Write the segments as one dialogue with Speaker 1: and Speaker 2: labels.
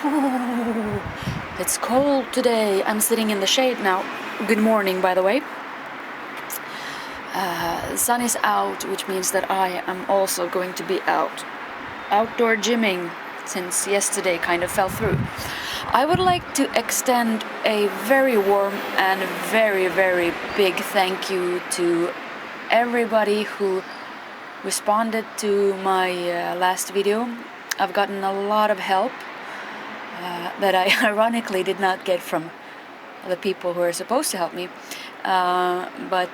Speaker 1: Ooh, it's cold today. I'm sitting in the shade now. Good morning, by the way. The sun is out, which means that I am also going to be outdoor gymming, since yesterday kind of fell through. I would like to extend a very warm and very, very big thank you to everybody who responded to my last video. I've gotten a lot of help that I ironically did not get from the people who are supposed to help me, but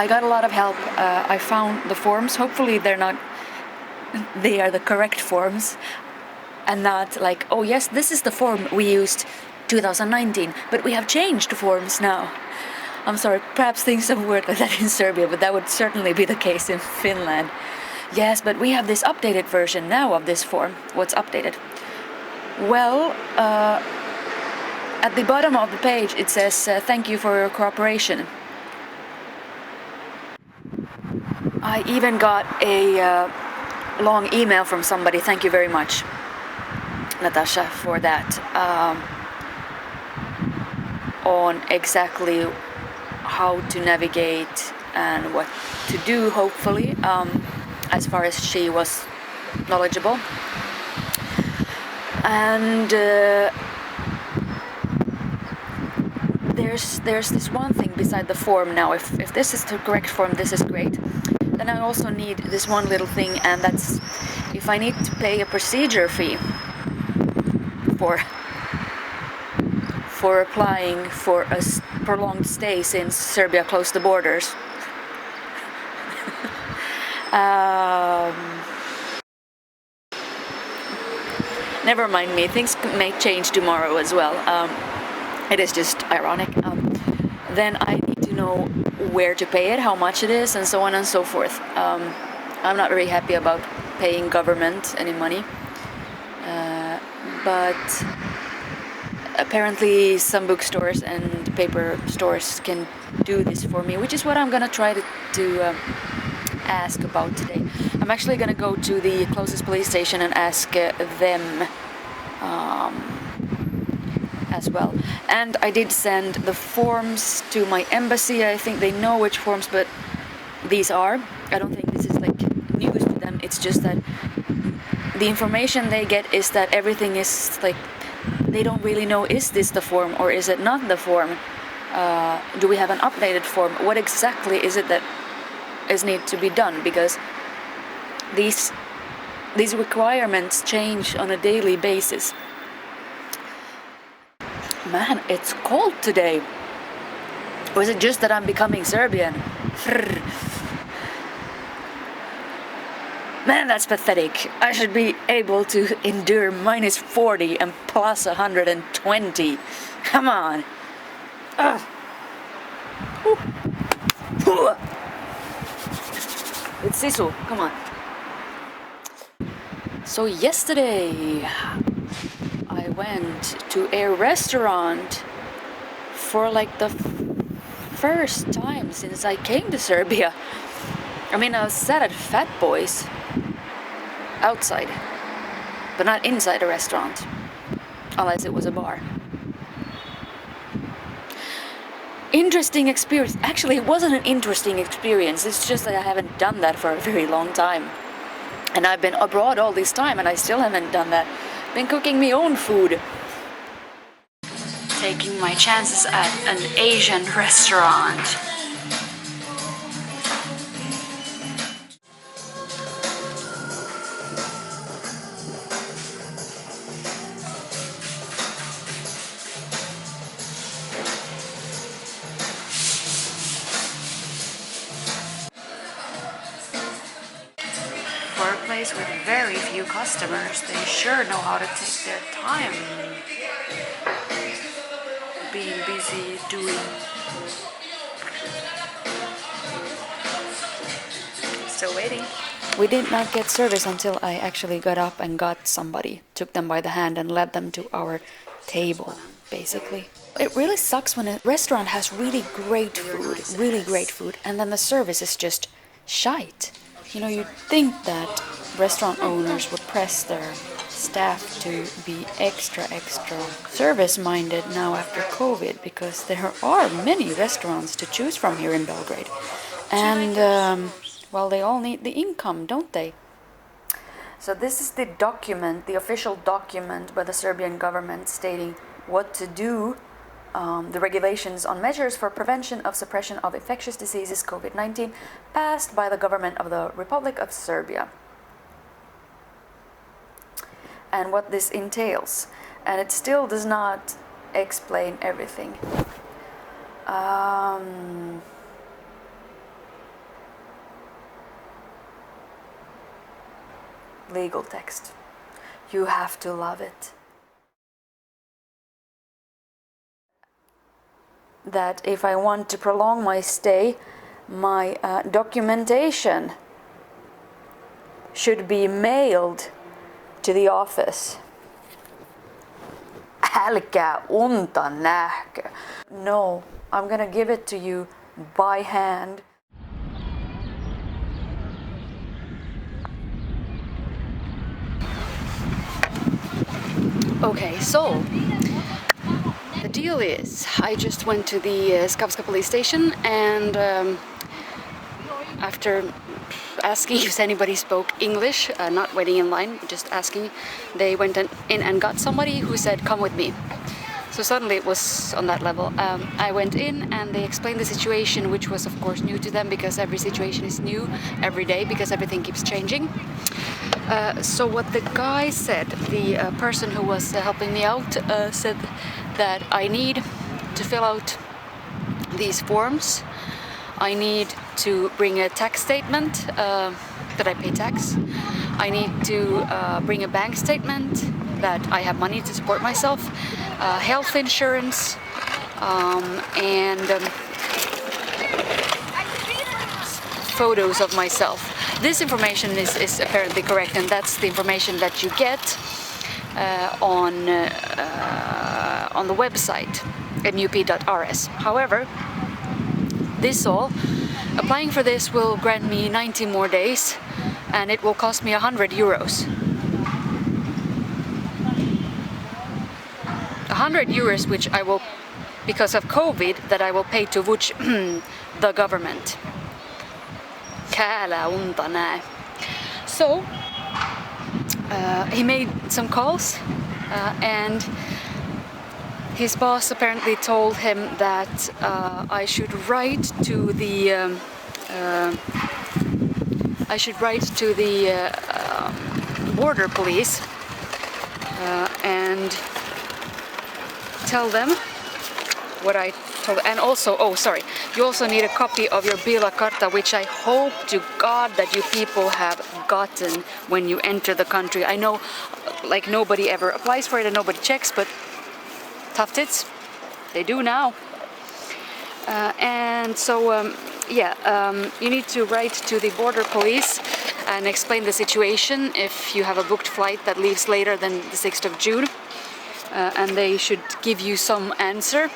Speaker 1: I got a lot of help. I found the forms. Hopefully they are the correct forms and not like, oh yes, this is the form we used 2019, but we have changed forms now. I'm sorry, perhaps things don't work like that in Serbia, but that would certainly be the case in Finland. Yes, but we have this updated version now of this form. What's updated? Well, at the bottom of the page it says, thank you for your cooperation. I even got a long email from somebody, thank you very much, Natasha, for that, on exactly how to navigate and what to do, hopefully, as far as she was knowledgeable. And there's this one thing beside the form now. If this is the correct form, this is great. Then I also need this one little thing, and that's if I need to pay a procedure fee for applying for a prolonged stay since Serbia closed the borders. Never mind me, things may change tomorrow as well. It is just ironic. Then I need to know where to pay it, how much it is, and so on and so forth. I'm not very happy about paying government any money, but apparently some bookstores and paper stores can do this for me, which is what I'm gonna try to ask about today. I'm actually gonna go to the closest police station and ask them as well. And I did send the forms to my embassy. I think they know which forms, but these are. I don't think this is like news to them. It's just that the information they get is that everything is like, they don't really know, is this the form or is it not the form? Do we have an updated form? What exactly is it that is need to be done? Because these requirements change on a daily basis. Man, it's cold today. Or is it just that I'm becoming Serbian? Man, that's pathetic. I should be able to endure minus 40 and plus 120. Come on. It's Sisu, come on. So yesterday I went to a restaurant for like the first time since I came to Serbia. I mean, I sat at Fat Boys outside, but not inside a restaurant, unless it was a bar. Interesting experience. Actually, it wasn't an interesting experience. It's just that I haven't done that for a very long time. And I've been abroad all this time and I still haven't done that. Been cooking my own food. Taking my chances at an Asian restaurant. For a place with very few customers, they sure know how to take their time. Being busy doing. Still waiting. We did not get service until I actually got up and got somebody, took them by the hand and led them to our table, basically. It really sucks when a restaurant has really great food, and then the service is just shite. You know, you'd think that restaurant owners would press their staff to be extra service-minded now after COVID, because there are many restaurants to choose from here in Belgrade. And, well, they all need the income, don't they? So this is the document, the official document by the Serbian government stating what to do, the regulations on measures for prevention of suppression of infectious diseases COVID-19, passed by the government of the Republic of Serbia. And what this entails. And it still does not explain everything. Legal text. You have to love it. That if I want to prolong my stay, my documentation should be mailed to the office. Älkää unta nähkö. No, I'm gonna give it to you by hand. Okay, so the deal is, I just went to the Skavska police station, and after asking if anybody spoke English, not waiting in line, just asking, they went in and got somebody who said, "Come with me." So suddenly it was on that level. I went in and they explained the situation, which was of course new to them, because every situation is new every day, because everything keeps changing. So what the guy said, the person who was helping me out, said that I need to fill out these forms. I need to bring a tax statement that I pay tax. I need to bring a bank statement that I have money to support myself, health insurance, and photos of myself. This information is apparently correct, and that's the information that you get on the website mup.rs. However, applying for this will grant me 90 more days, and it will cost me 100 euros. 100 euros, which I will, because of COVID, that I will pay to the government. So he made some calls, and his boss apparently told him that I should write to the border police and tell them what I told. And also, you also need a copy of your Bila Karta, which I hope to God that you people have gotten when you enter the country. I know, like, nobody ever applies for it and nobody checks, but tough tits, they do now. You need to write to the border police and explain the situation if you have a booked flight that leaves later than the 6th of June. And they should give you some answer.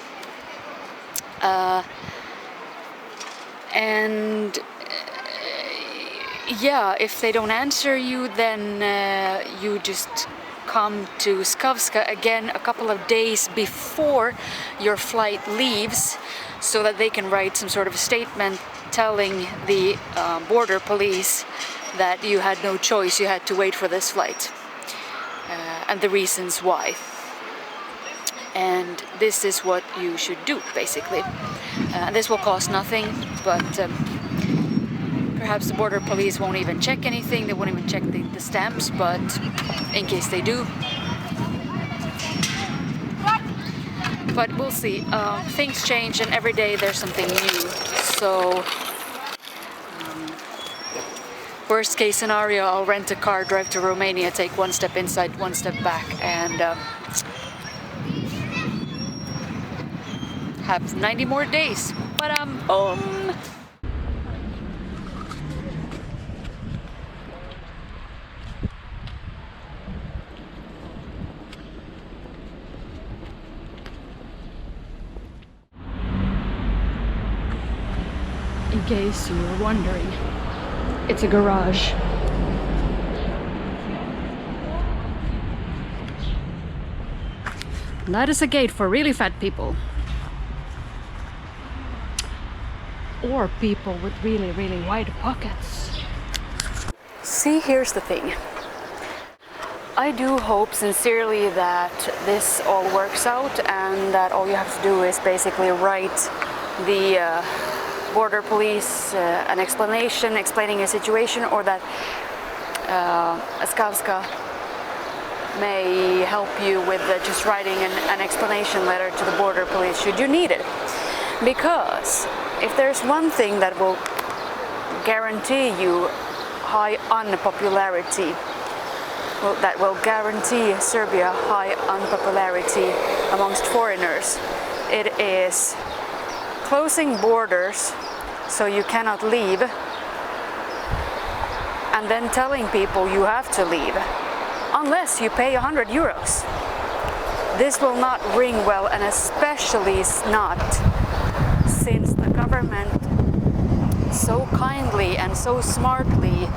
Speaker 1: If they don't answer you, then you just come to Skavska again a couple of days before your flight leaves, so that they can write some sort of statement telling the border police that you had no choice, you had to wait for this flight, and the reasons why. And this is what you should do, basically. This will cost nothing, but perhaps the border police won't even check anything, they won't even check the stamps, but in case they do. But we'll see. Things change, and every day there's something new. So, worst case scenario, I'll rent a car, drive to Romania, take one step inside, one step back, and have 90 more days. In case you were wondering, it's a garage. That is a gate for really fat people. Or people with really, really wide pockets. See, here's the thing. I do hope sincerely that this all works out and that all you have to do is basically write the border police an explanation explaining a situation, or that Skavska may help you with just writing an explanation letter to the border police should you need it. Because if there's one thing that will guarantee you high unpopularity, well, that will guarantee Serbia high unpopularity amongst foreigners, it is closing borders so you cannot leave, and then telling people you have to leave unless you pay 100 euros. This will not ring well, and especially not since the government so kindly and so smartly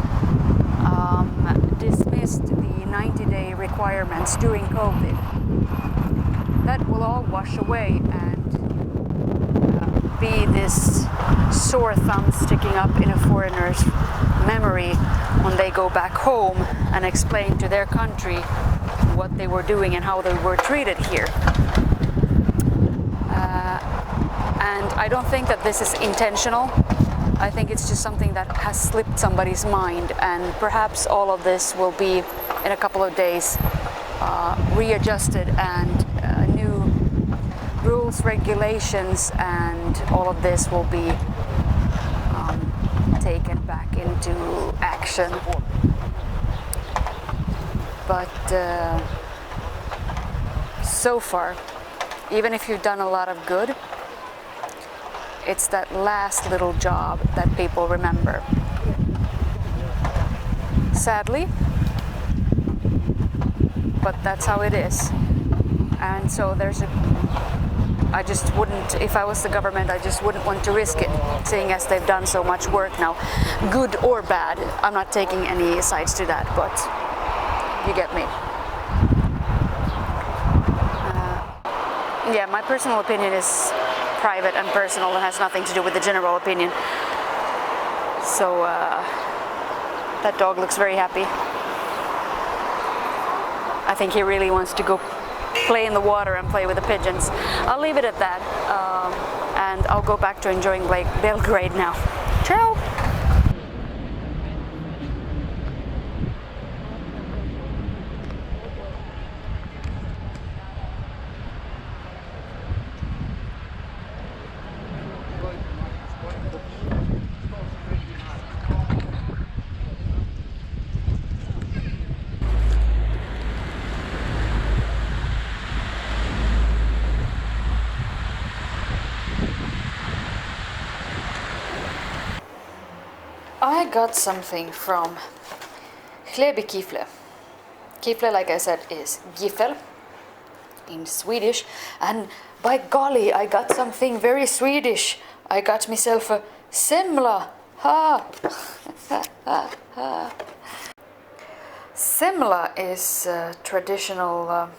Speaker 1: dismissed the 90-day requirements during COVID. That will all wash away and be this sore thumb sticking up in a foreigner's memory when they go back home and explain to their country what they were doing and how they were treated here. And I don't think that this is intentional. I think it's just something that has slipped somebody's mind, and perhaps all of this will be in a couple of days readjusted, and new rules, regulations, and all of this will be taken back into action. But so far, even if you've done a lot of good, it's that last little job that people remember. Sadly, but that's how it is. And so I just wouldn't, if I was the government, I just wouldn't want to risk it, seeing as they've done so much work now, good or bad. I'm not taking any sides to that, but you get me. Yeah, my personal opinion is private and personal and has nothing to do with the general opinion. So that dog looks very happy. I think he really wants to go play in the water and play with the pigeons. I'll leave it at that, and I'll go back to enjoying Belgrade now. Ciao! I got something from Kifle. Kifle, like I said, is giffel in Swedish, and by golly, I got something very Swedish. I got myself a semla. Ha! Semla is a traditional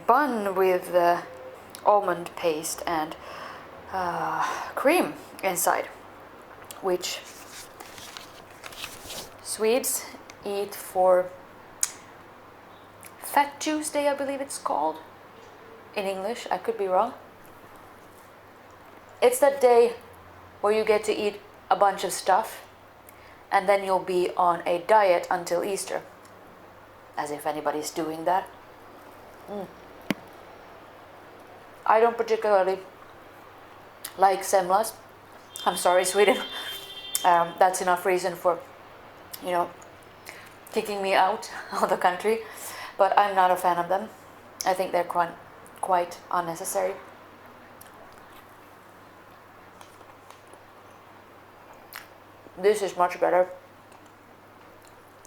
Speaker 1: bun with almond paste and cream inside, which Swedes eat for Fat Tuesday, I believe it's called in English. I could be wrong. It's that day where you get to eat a bunch of stuff and then you'll be on a diet until Easter. As if anybody's doing that. I don't particularly like semlas. I'm sorry, Sweden. That's enough reason for, kicking me out of the country. But I'm not a fan of them. I think they're quite unnecessary. This is much better.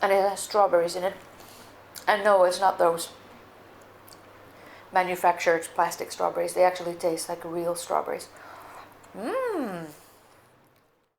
Speaker 1: And it has strawberries in it. And no, it's not those manufactured plastic strawberries. They actually taste like real strawberries.